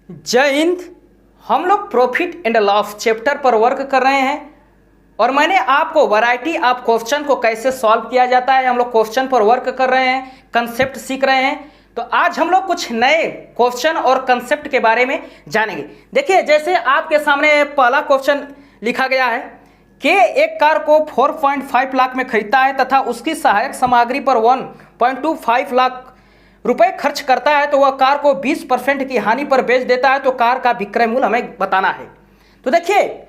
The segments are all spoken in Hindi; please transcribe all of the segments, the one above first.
जय हिंद। हम लोग प्रॉफिट एंड लॉस चैप्टर पर वर्क कर रहे हैं और मैंने आपको वैरायटी ऑफ क्वेश्चन को कैसे सॉल्व किया जाता है, हम लोग क्वेश्चन पर वर्क कर रहे हैं, कंसेप्ट सीख रहे हैं। तो आज हम लोग कुछ नए क्वेश्चन और कंसेप्ट के बारे में जानेंगे। देखिए, जैसे आपके सामने पहला क्वेश्चन लिखा गया है कि एक कार को 4.5 लाख में खरीदता है तथा उसकी सहायक सामग्री पर 1.25 लाख रुपए खर्च करता है, तो वह कार को 20% की हानि पर बेच देता है, तो कार का विक्रय मूल्य हमें बताना है। तो देखिए,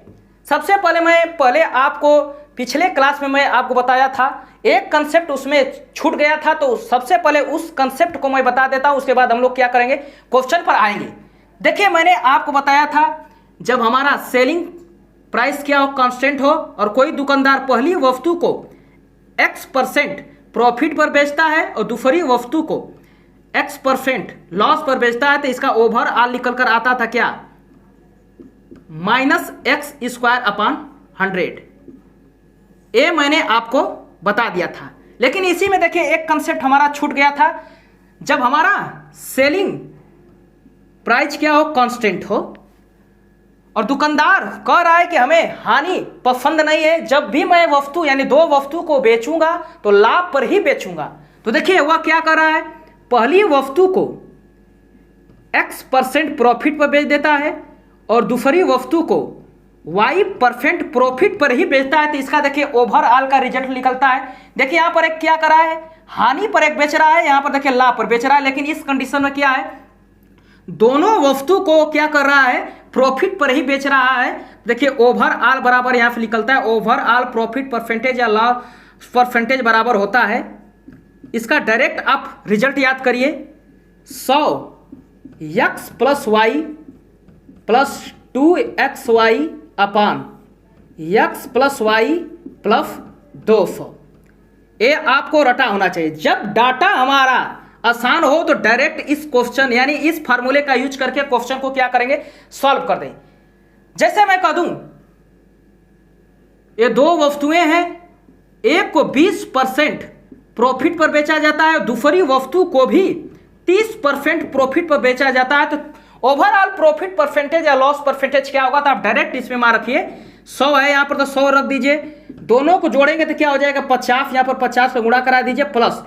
सबसे पहले आपको पिछले क्लास में मैं आपको बताया था, एक कंसेप्ट उसमें छूट गया था, तो सबसे पहले उस कंसेप्ट को मैं बता देता हूं, उसके बाद हम लोग क्या करेंगे, क्वेश्चन पर आएंगे। देखिए, मैंने आपको बताया था जब हमारा सेलिंग प्राइस क्या हो, कांस्टेंट हो, और कोई दुकानदार पहली वस्तु को X% प्रॉफिट पर बेचता है और दूसरी वस्तु को X% लॉस पर बेचता है, तो इसका ओवरऑल निकल कर आता था क्या, -x²/100। ये मैंने आपको बता दिया था। लेकिन इसी में देखिए एक कंसेप्ट हमारा छूट गया था, जब हमारा सेलिंग प्राइस क्या हो, कांस्टेंट हो, और दुकानदार कह रहा है कि हमें हानि पसंद नहीं है, जब भी मैं वस्तु यानी दो वस्तु को बेचूंगा तो लाभ पर ही बेचूंगा। तो देखिए वह क्या कर रहा है, पहली वस्तु को X% प्रॉफिट पर बेच देता है और दूसरी वस्तु को Y% प्रॉफिट पर ही बेचता है, तो इसका देखिए ओवरऑल का रिजल्ट निकलता है। देखिए यहां पर एक क्या कर रहा है, हानि पर एक बेच रहा है, यहां पर देखिए लाभ पर बेच रहा है। लेकिन इस कंडीशन में क्या है, दोनों वस्तु को क्या कर रहा है, प्रॉफिट पर ही बेच रहा है। देखिए ओवरऑल बराबर यहां से निकलता है, ओवरऑल प्रॉफिट परसेंटेज या लॉस परसेंटेज बराबर होता है, इसका डायरेक्ट आप रिजल्ट याद करिए, 100x + y + 2xy अपान x + y + 200। ये आपको रटा होना चाहिए। जब डाटा हमारा आसान हो तो डायरेक्ट इस क्वेश्चन यानी इस फार्मूले का यूज करके क्वेश्चन को क्या करेंगे, सॉल्व कर दें। जैसे मैं कह दूं ये दो वस्तुएं हैं, एक को 20% प्रॉफिट पर बेचा जाता है, दूसरी वस्तु को भी 30% प्रॉफिट पर बेचा जाता है, तो ओवरऑल प्रॉफिट परसेंटेज या लॉस परसेंटेज क्या होगा, तो आप डायरेक्ट इसमें मान रखिए 100 है यहाँ पर, तो 100 रख दीजिए। दोनों को जोड़ेंगे तो क्या हो जाएगा, 50, यहाँ पर 50 का गुणा करा दीजिए, प्लस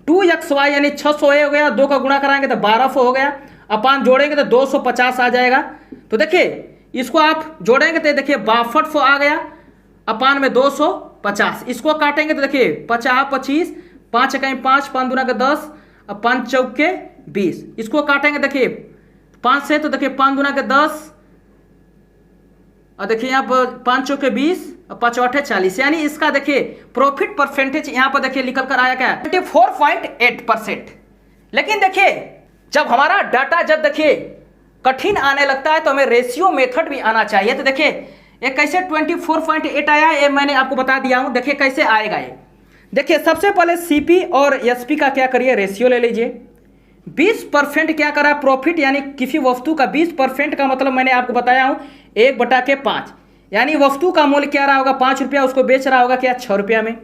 2xy यानी 600 हो गया, 2 का गुणा कराएंगे तो 1200 हो गया, अपान जोड़ेंगे तो 250 आ जाएगा। तो देखिए इसको आप जोड़ेंगे तो देखिए 6200 आ गया, अपान में 250, इसको काटेंगे तो देखिए 50 25, 5 × 5, 5 दूना के 10, 5 चौके 20, इसको काटेंगे देखिए 5 से, तो देखिए 5 दूना के 10, और देखिए यहाँ पर 5 चौके 20 और 5 8 40, यानी इसका देखिए प्रॉफिट परसेंटेज यहाँ पर देखिए निकल कर आया क्या, 24.8%। लेकिन देखिए जब हमारा डाटा जब देखिए कठिन आने लगता है तो हमें रेशियो मेथड भी आना चाहिए। तो देखिए ये कैसे 24.8 आया, ये मैंने आपको बता दिया हूं। देखिए कैसे आएगा ये, देखिए सबसे पहले सीपी और एसपी का क्या करिए, रेशियो ले लीजिए। 20% क्या करा, प्रॉफिट यानी किसी वस्तु का 20% का मतलब मैंने आपको बताया हूं 1/5, यानी वस्तु का मूल्य क्या रहा होगा, 5 रुपया, उसको बेच रहा होगा क्या, 6 रुपया में।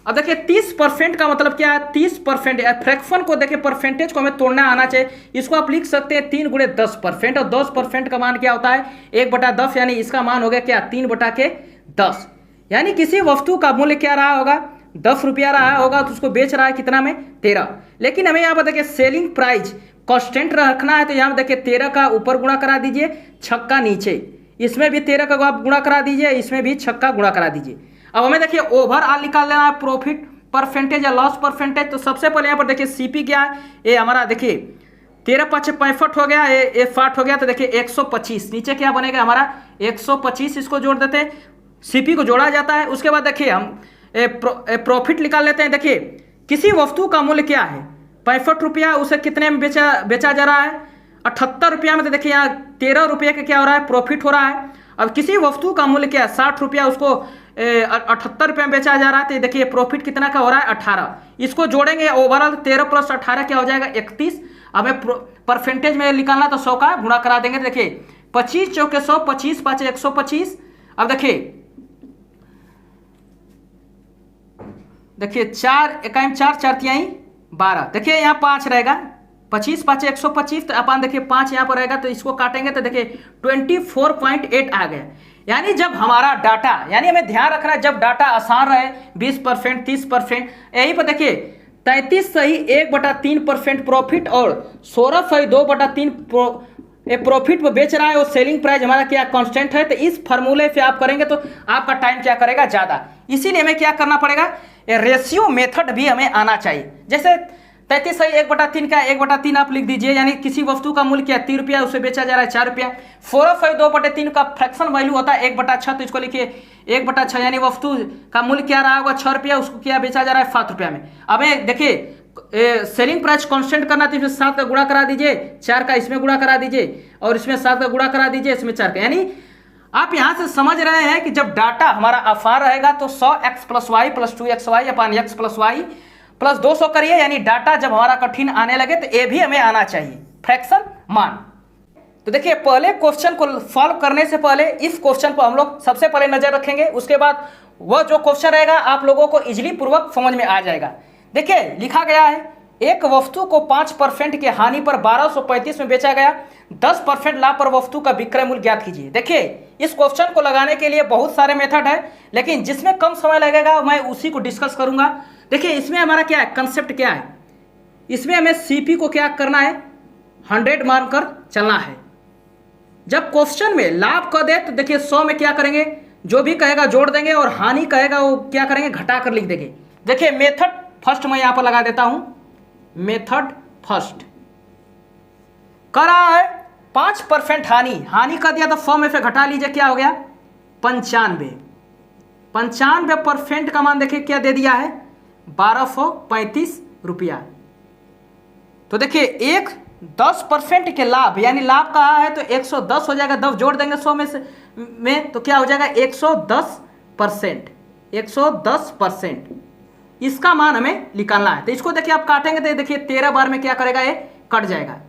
अब देखिए 30% का मतलब क्या है, 30% फ्रैक्शन को देखिए परसेंटेज को हमें तोड़ना आना चाहिए। इसको आप लिख सकते हैं 3 × 10%, और 10% का मान क्या होता है, 1/10, यानी इसका मान हो गया क्या, 3/10, यानी किसी वस्तु का मूल्य क्या रहा होगा, 10 रुपया रहा होगा, तो उसको बेच रहा है कितना में, 13। लेकिन हमें यहाँ पर देखिए सेलिंग प्राइस कांस्टेंट रखना है, तो यहाँ पर देखिए 13 का ऊपर गुणा करा दीजिए, 6 का नीचे, इसमें भी 13 का आप गुणा करा दीजिए, इसमें भी 6 का गुणा करा दीजिए। अब हमें देखिए ओवरऑल निकाल लेना है, प्रॉफिट परसेंटेज या लॉस परसेंटेज। तो सबसे पहले यहाँ पर देखिए सीपी क्या है, ये हमारा देखिए 13 × 5 = 65 हो गया, ये 60 हो गया, तो देखिए 125, नीचे क्या बनेगा हमारा 125, इसको जोड़ देते हैं, सीपी को जोड़ा जाता है। उसके बाद देखिए हम प्रॉफिट निकाल लेते हैं। देखिए किसी वस्तु का मूल्य क्या है, 65 रुपया, उसे कितने में बेचा जा रहा है, 78 रुपया में, तो देखिए यहाँ 13 रुपये का क्या हो रहा है, प्रॉफिट हो रहा है। अब किसी वस्तु का मूल्य क्या है, 60 रुपया, उसको 78 रुपये में बेचा जा रहा है, तो देखिए प्रॉफिट कितना का हो रहा है, 18। इसको जोड़ेंगे ओवरऑल 13 + 18 क्या हो जाएगा, 31। हमें परसेंटेज में निकालना तो 100 का गुणा करा देंगे। देखिए 25 चौके 100, 25 5 125। अब देखिए 4 × 4 = 4, 4 × 3 = 12, देखिए यहाँ 5 रहेगा, 25 पाँच 125, तो अपन देखिए 5 यहाँ पर रहेगा तो इसको काटेंगे तो देखिए 24.8 आ गया। यानी जब हमारा डाटा, यानी हमें ध्यान रखना है जब डाटा आसान रहे 20%, 30%, यहीं पर देखिए 33.3% प्रॉफिट और 16.2/3 प्रॉफिट पर बेच रहा है, और सेलिंग प्राइस हमारा क्या कांस्टेंट है। तो इस फार्मूले से आप करेंगे तो आपका टाइम क्या करेगा, ज़्यादा। इसीलिए हमें क्या करना पड़ेगा, रेशियो मेथड भी हमें आना चाहिए। जैसे 33/1/3 का 1/3 आप लिख दीजिए, यानी किसी वस्तु का मूल्य क्या 3 रुपया, उसे बेचा जा रहा है 4 रुपया। 4/2/3 का फ्रैक्शन वैल्यू होता है 1/6, तो इसको लिखिए 1/6, यानी वस्तु का मूल्य क्या रहा होगा 6 रुपया, उसको क्या बेचा जा रहा है 7 रुपया में। अब देखिए सेलिंग प्राइस कांस्टेंट करना, तो इसमें 7 का गुणा करा दीजिए, 4 का इसमें गुणा करा दीजिए, और इसमें 7 का गुणा करा दीजिए, इसमें 4 का। यानी आप यहां से समझ रहे हैं कि जब डाटा हमारा आसान रहेगा तो 100x + y + 2xy अपन x + y + 200 करिए, यानी डाटा जब हमारा कठिन आने लगे तो ये भी हमें आना चाहिए, फ्रैक्शन मान। तो देखिए पहले क्वेश्चन को सॉल्व करने से पहले इस क्वेश्चन पर हम लोग सबसे पहले नजर रखेंगे, उसके बाद वह जो क्वेश्चन रहेगा आप लोगों को इजीली पूर्वक समझ में आ जाएगा। देखिए लिखा गया है एक वस्तु को 5% की हानि पर 1235 में बेचा गया, 10% लाभ पर वस्तु का विक्रय मूल्य ज्ञात कीजिए। देखिए इस क्वेश्चन को लगाने के लिए बहुत सारे मेथड है, लेकिन जिसमें कम समय लगेगा मैं उसी को डिस्कस करूंगा। देखिए इसमें हमारा क्या है, कंसेप्ट क्या है, इसमें हमें सीपी को क्या करना है, 100 मानकर चलना है। जब क्वेश्चन में लाभ कह दे तो देखिए 100 में क्या करेंगे, जो भी कहेगा जोड़ देंगे, और हानि कहेगा वो क्या करेंगे, घटा कर लिख देंगे। देखिए मेथड फर्स्ट मैं यहां पर लगा देता हूं, मेथड फर्स्ट कर रहा है 5% हानि कर दिया तो 100 में से घटा लीजिए, क्या हो गया 95% का मान देखिए क्या दे दिया है 1235 रुपया। तो देखिए एक 10% के लाभ, यानी लाभ कहा है तो 110 हो जाएगा, 10 जोड़ देंगे 100 में तो क्या हो जाएगा 110%, 110%। इसका मान हमें निकालना है। तो इसको देखिए आप काटेंगे तो देखिए 13 बार में क्या करेगा, ये कट जाएगा।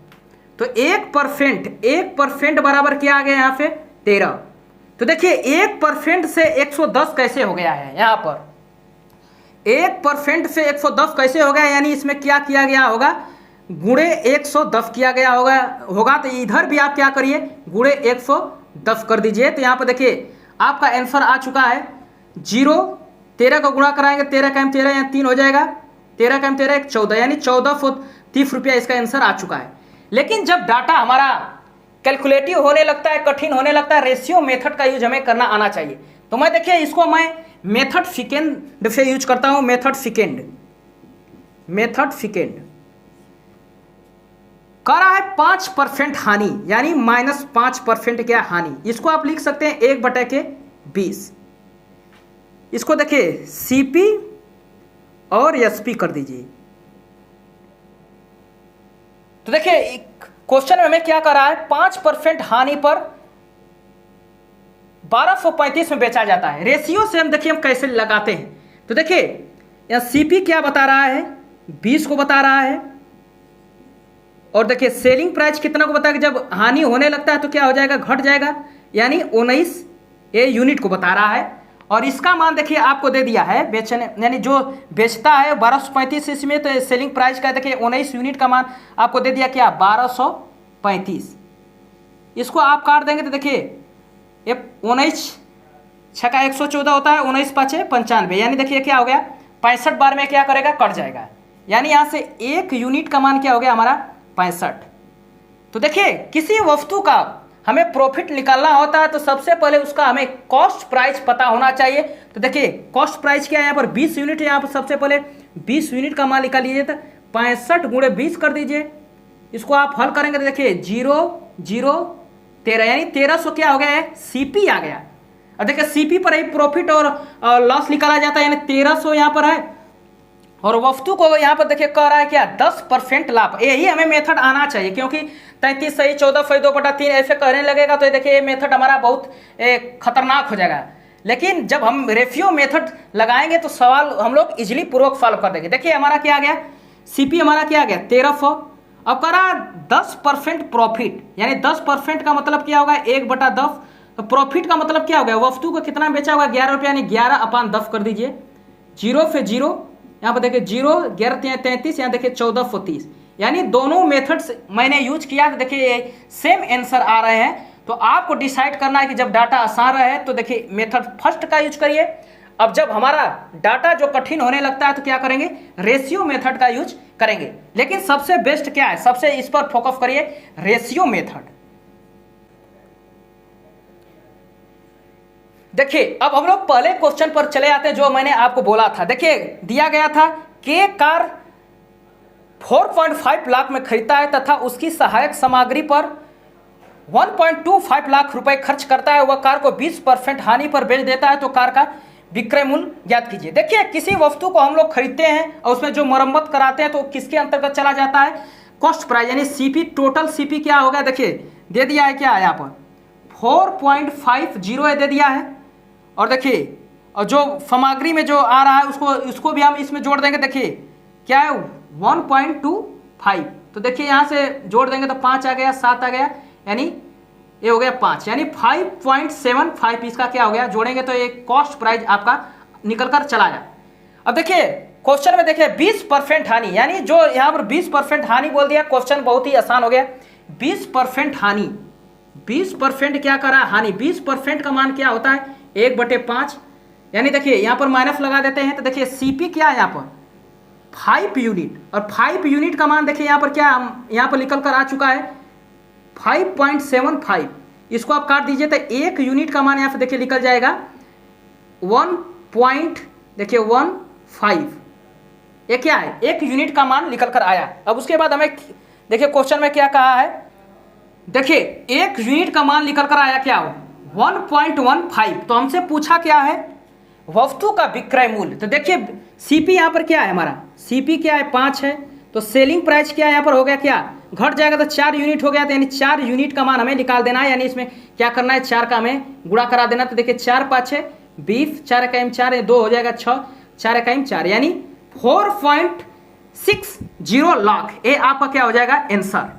तो 1% बराबर क्या आ गया यहाँ पे 13। तो देखिए 1% से 110 कैसे हो गया है, यहाँ पर 1% से 110 कैसे हो गया, यानी इसमें क्या किया गया होगा, गुणे 110 किया गया होगा। तो इधर भी आप क्या करिए, गुणे 110 कर दीजिए। तो यहाँ पर देखिए आपका आंसर आ चुका है 0। 13 का गुणा कराएंगे, 13 का 13 यहाँ 3 हो जाएगा, 13 का 13 14, यानी 1430 रुपया इसका आंसर आ चुका है। लेकिन जब डाटा हमारा कैलकुलेटिव होने लगता है, कठिन होने लगता है, रेशियो मेथड का यूज हमें करना आना चाहिए। तो मैं देखिए इसको मैं मेथड सेकेंड से यूज करता हूं, मेथड सेकेंड कर रहा है 5% हानि, यानी -5% क्या हानि। इसको आप लिख सकते हैं 1/20। इसको देखिए सीपी और एसपी कर दीजिए। तो देखिए क्वेश्चन में हमें क्या कर रहा है, 5% हानि पर 1235 में बेचा जाता है। रेशियो से हम देखिए हम कैसे लगाते हैं। तो देखिए यहां सीपी क्या बता रहा है, 20 को बता रहा है, और देखिए सेलिंग प्राइस कितना को बताया, जब हानि होने लगता है तो क्या हो जाएगा, घट जाएगा, यानी 19 यूनिट को बता रहा है। और इसका मान देखिए आपको दे दिया है बेचने, यानी जो बेचता है 1235, इसमें तो सेलिंग प्राइस का देखिए 19 यूनिट का मान आपको दे दिया, क्या 1235। इसको आप काट देंगे तो देखिए 19 छक्का 114 होता है, 19 पाँचे 95, यानी देखिए क्या हो गया 65 बार में क्या करेगा, कट जाएगा। यानी यहाँ से 1 यूनिट का मान क्या हो गया हमारा 65। तो देखिए किसी वस्तु का हमें प्रॉफिट निकालना होता है तो सबसे पहले उसका हमें कॉस्ट प्राइस पता होना चाहिए। तो देखिए कॉस्ट प्राइस क्या है, यहाँ पर 20 यूनिट है, यहाँ पर सबसे पहले 20 यूनिट का मान निकाल लीजिए। तो 65 गुणे 20 कर दीजिए। इसको आप हल करेंगे तो देखिए 0 0 13, यानी 1300 क्या हो गया है, सीपी आ गया। और देखिए सीपी पर ही प्रॉफिट और लॉस निकाला जाता है, यानी 1300 यहाँ पर है, और वस्तु को यहाँ पर देखिए कह रहा है क्या 10% लाभ। यही हमें मेथड आना चाहिए, क्योंकि 33 सही 14/2/3 ऐसे कहने लगेगा तो देखिए ये मेथड हमारा बहुत खतरनाक हो जाएगा। लेकिन जब हम रेशियो मेथड लगाएंगे तो सवाल हम लोग इजिली पूर्वक सॉल्व कर देंगे। देखिए हमारा क्या आ गया, सीपी हमारा क्या आ गया 1300। अब कह रहा 10% प्रॉफिट, यानी 10% का मतलब क्या होगा 1/10। तो प्रॉफिट का मतलब क्या हो गया, वस्तु को कितना बेचा होगा 11 रुपया, यानी 11/10 कर दीजिए। 0 से 0 यहाँ पर देखिए 0 11 33, यहाँ देखिए 1430, यानी दोनों मेथड्स मैंने यूज किया तो देखिए सेम आंसर आ रहे हैं। तो आपको डिसाइड करना है कि जब डाटा आसान रहे तो देखिए मेथड फर्स्ट का यूज करिए, अब जब हमारा डाटा जो कठिन होने लगता है तो क्या करेंगे, रेशियो मेथड का यूज करेंगे। लेकिन सबसे बेस्ट क्या है, सबसे इस पर फोकस करिए, रेशियो मेथड। देखिए अब हम लोग पहले क्वेश्चन पर चले आते हैं जो मैंने आपको बोला था। देखिए दिया गया था के कार 4.5 लाख में खरीदता है तथा उसकी सहायक सामग्री पर 1.25 लाख रुपए खर्च करता है, वह कार को 20% हानि पर बेच देता है, तो कार का विक्रय मूल्य ज्ञात कीजिए। देखिए किसी वस्तु को हम लोग खरीदते हैं और उसमें जो मरम्मत कराते हैं तो किसके अंतर्गत चला जाता है, कॉस्ट प्राइस, यानी सीपी। टोटल सीपी क्या होगा, देखिए दे दिया है क्या है यहाँ पर 4.50 दे दिया है, और देखिए और जो सामग्री में जो आ रहा है उसको भी हम इसमें जोड़ देंगे। देखिए क्या है 1.25, तो देखिए यहाँ से जोड़ देंगे तो 5 आ गया, 7 आ गया, यानी ये हो गया 5, यानी 5.75 इसका क्या हो गया, जोड़ेंगे तो एक कॉस्ट प्राइस आपका निकल कर चला जाए। अब देखिए क्वेश्चन में देखिए 20% हानि, यानी जो यहाँ पर 20% हानि बोल दिया, क्वेश्चन बहुत ही आसान हो गया। 20% हानि, 20% क्या करा हानि, 20% का मान क्या होता है 1/5, यानी देखिए यहाँ पर माइनस लगा देते हैं तो देखिए सीपी क्या है यहाँ पर 5 यूनिट, और 5 यूनिट का मान देखिए यहाँ पर क्या यहाँ पर निकल कर आ चुका है 5.75, इसको आप काट दीजिए तो 1 यूनिट का मान यहाँ पर देखिए निकल जाएगा 1.15, ये क्या है 1 यूनिट का मान निकल कर आया। अब उसके बाद हमें देखिए क्वेश्चन में क्या कहा है, देखिए 1 यूनिट का मान निकल कर आया क्या हो 1.15, तो हमसे पूछा क्या है वस्तु का विक्रय मूल्य। तो देखिए सीपी यहाँ पर क्या है, हमारा सीपी क्या है 5 है, तो सेलिंग प्राइस क्या यहाँ पर हो गया, क्या घट जाएगा तो 4 यूनिट हो गया, तो यानी 4 यूनिट का मान हमें निकाल देना है, यानी इसमें क्या करना है 4 का हमें गुणा करा देना। तो देखिए 4 5 है 20, 4 इकाई 4, 2 हो जाएगा 6, 4 इकाई 4, यानी 4.60 लाख, ये आपका क्या हो जाएगा आंसर।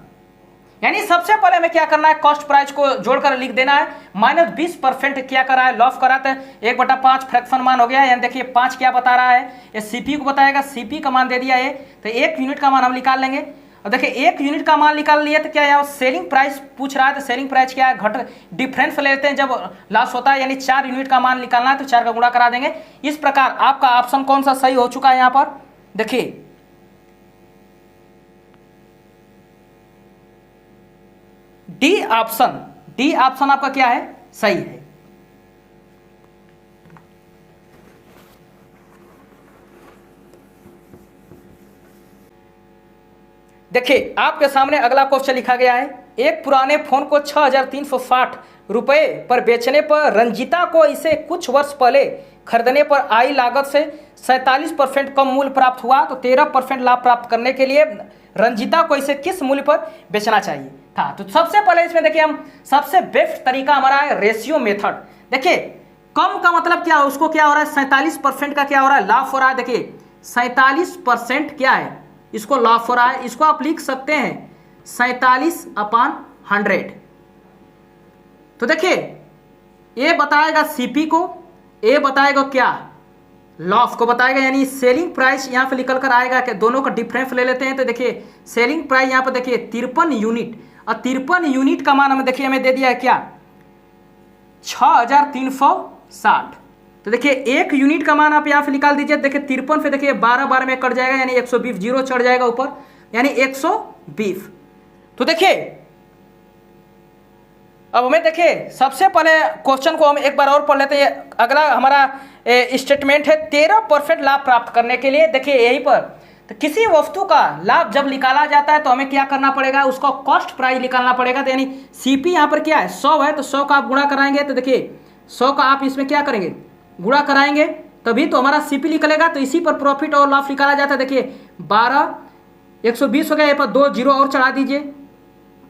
यानी सबसे पहले हमें क्या करना है, कॉस्ट प्राइस को जोड़कर लिख देना है, माइनस 20% क्या करा है लॉस करा, तो 1/5 फ्रैक्शन मान हो गया। यानी देखिए 5 क्या बता रहा है, ये सीपी को बताएगा, सीपी का मान दे दिया है, तो 1 यूनिट का मान हम निकाल लेंगे। और देखिए 1 यूनिट का मान निकाल लिए तो क्या है सेलिंग प्राइस पूछ रहा है, तो सेलिंग प्राइस क्या है घट डिफरेंस लेते हैं जब लॉस होता है, यानी 4 यूनिट का मान निकालना है तो 4 का गुणा करा देंगे। इस प्रकार आपका ऑप्शन कौन सा सही हो चुका है, यहाँ पर देखिए डी ऑप्शन आपका क्या है सही है। देखिए आपके सामने अगला क्वेश्चन लिखा गया है, एक पुराने फोन को 6,360 रुपए पर बेचने पर रंजीता को इसे कुछ वर्ष पहले खरीदने पर आई लागत से 47% कम मूल्य प्राप्त हुआ, तो 13% लाभ प्राप्त करने के लिए रंजीता को इसे किस मूल्य पर बेचना चाहिए था। तो सबसे पहले इसमें देखिए हम सबसे बेस्ट तरीका हमारा है रेशियो मेथड। देखिए कम का मतलब क्या है, उसको क्या हो रहा है 47% का क्या हो रहा है लाभ हो रहा है। देखिए 47% क्या है, इसको लाभ हो रहा है, इसको आप लिख सकते हैं 47/100। तो देखिए ये बताएगा सीपी को, ये बताएगा क्या लॉस को बताएगा, यानी सेलिंग प्राइस यहाँ पे निकल कर आएगा कि दोनों का डिफरेंस ले लेते हैं। तो देखिए सेलिंग प्राइस यहाँ पर देखिए 53 यूनिट, और 53 यूनिट का मान हमें देखिए हमें दे दिया है क्या 6,360। तो देखिए 1 यूनिट का मान आप यहाँ पे निकाल दीजिए, देखिए 53 पे देखिए 12 में कट जाएगा, यानी 120, जीरो चढ़ जाएगा ऊपर, यानी 120। तो देखिए अब हमें देखिए सबसे पहले क्वेश्चन को हम एक बार और पढ़ लेते हैं। अगला हमारा स्टेटमेंट है 13% लाभ प्राप्त करने के लिए। देखिए यहीं पर तो किसी वस्तु का लाभ जब निकाला जाता है तो हमें क्या करना पड़ेगा, उसका कॉस्ट प्राइस निकालना पड़ेगा। तो यानी सीपी यहाँ पर क्या है 100 है, तो 100 का आप गुणा कराएंगे, तो देखिए 100 का आप इसमें क्या करेंगे गुणा कराएंगे, तभी तो हमारा सीपी निकलेगा। तो इसी पर प्रॉफिट और लाभ निकाला जाता है। देखिए 12 120 हो गया, यहाँ पर 2 जीरो और चढ़ा दीजिए।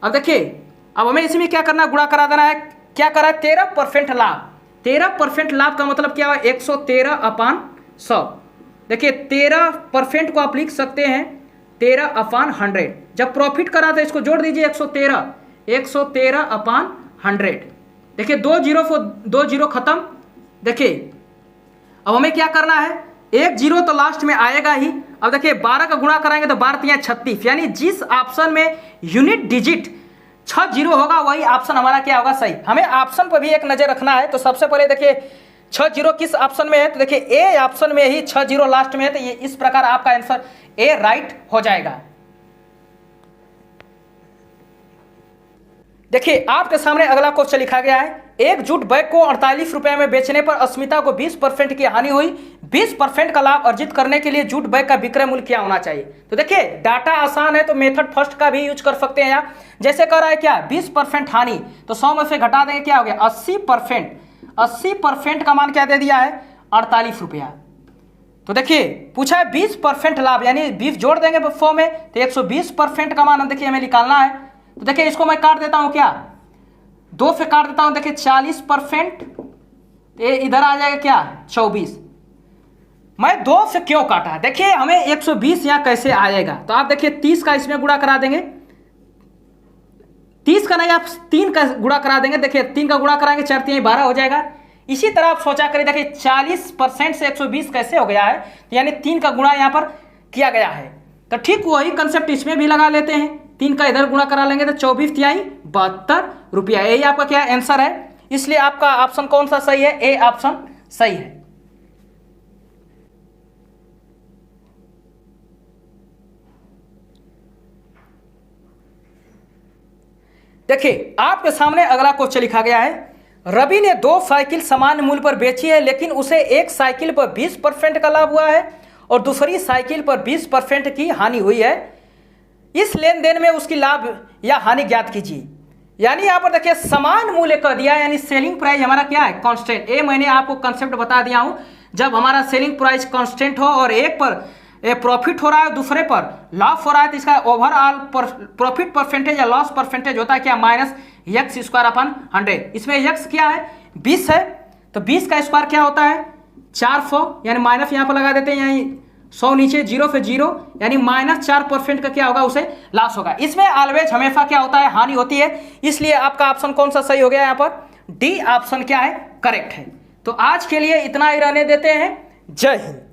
अब देखिए अब हमें इसी में क्या करना है, गुणा करा देना है। क्या करा है 13% लाभ, 13% लाभ का मतलब क्या है 113/100। देखिए 13% को आप लिख सकते हैं 13/100। जब प्रॉफिट करा तो इसको जोड़ दीजिए 113/100। देखिए 2 जीरो खत्म। देखिए अब हमें क्या करना है, एक जीरो तो लास्ट में आएगा ही। अब देखिए 12 का गुणा कराएंगे तो 12 तिया 36, यानी जिस ऑप्शन में यूनिट डिजिट 6 जीरो होगा वही ऑप्शन हमारा क्या होगा, सही। हमें ऑप्शन पर भी एक नजर रखना है। तो सबसे पहले देखिए 6 जीरो किस ऑप्शन में है, तो देखिए ए ऑप्शन में ही 6 जीरो लास्ट में है, तो ये इस प्रकार आपका आंसर ए राइट हो जाएगा। देखिए आपके सामने अगला क्वेश्चन लिखा गया है, एक जूट बैग को 48 रुपए में बेचने पर अस्मिता को 20% की हानि हुई, 20% का लाभ अर्जित करने के लिए जूट बैग का विक्रय मूल्य क्या होना चाहिए। तो देखिए डाटा आसान है तो मेथड फर्स्ट का भी यूज कर सकते हैं। यहाँ जैसे कर रहा है क्या 20% हानि, तो 100 में से घटा देंगे क्या हो गया 80%। 80% का मान क्या दे दिया है 48 रुपया। तो देखिए पूछा है 20% लाभ, यानी 20 जोड़ देंगे 100 में तो 120% का मान देखिए हमें निकालना है। तो देखिए इसको मैं काट देता हूं, क्या 2 से काट देता हूं। देखिए 40%, ये इधर आ जाएगा क्या 24। मैं 2 से क्यों काटा, देखिए हमें 120 यहां कैसे आएगा। तो आप देखिए 30 का इसमें गुणा करा देंगे, 30 का नहीं आप 3 का गुणा करा देंगे। देखिए 3 का गुणा कराएंगे 4 3 12 हो जाएगा। इसी तरह आप सोचा करिए, देखिए 40% से 120 कैसे हो गया है, यानी 3 का गुणा यहां पर किया गया है। तो ठीक वही कंसेप्ट इसमें भी लगा लेते हैं, 3 का इधर गुणा करा लेंगे तो 24 तिहाई 72 रुपया, यही आपका क्या आंसर है। इसलिए आपका ऑप्शन कौन सा सही है, ए ऑप्शन सही है। देखिए आपके सामने अगला क्वेश्चन लिखा गया है, रवि ने 2 साइकिल समान मूल्य पर बेची है, लेकिन उसे एक साइकिल पर 20% का लाभ हुआ है और दूसरी साइकिल पर 20% की हानि हुई है। इस लेन देन में उसकी लाभ या हानि ज्ञात कीजिए। यानी यहां पर देखिए समान मूल्य कर दिया, यानी सेलिंग प्राइस हमारा क्या है कांस्टेंट। ये मैंने आपको कंसेप्ट बता दिया हूं, जब हमारा सेलिंग प्राइस कांस्टेंट हो और एक पर प्रॉफिट हो रहा है दूसरे पर लॉस हो रहा है, तो इसका ओवरऑल प्रॉफिट परसेंटेज या लॉस परसेंटेज होता है क्या -x²/100। इसमें x क्या है 20 है, तो 20 का स्क्वायर क्या होता है 400, यानी माइनस यहाँ पर लगा देते हैं, यानी 100 नीचे 0 पे 0, यानी -4% का क्या होगा उसे लॉस होगा। इसमें ऑलवेज हमेशा क्या होता है हानि होती है। इसलिए आपका ऑप्शन कौन सा सही हो गया, यहाँ पर डी ऑप्शन क्या है करेक्ट है। तो आज के लिए इतना ही रहने देते हैं। जय हिंद।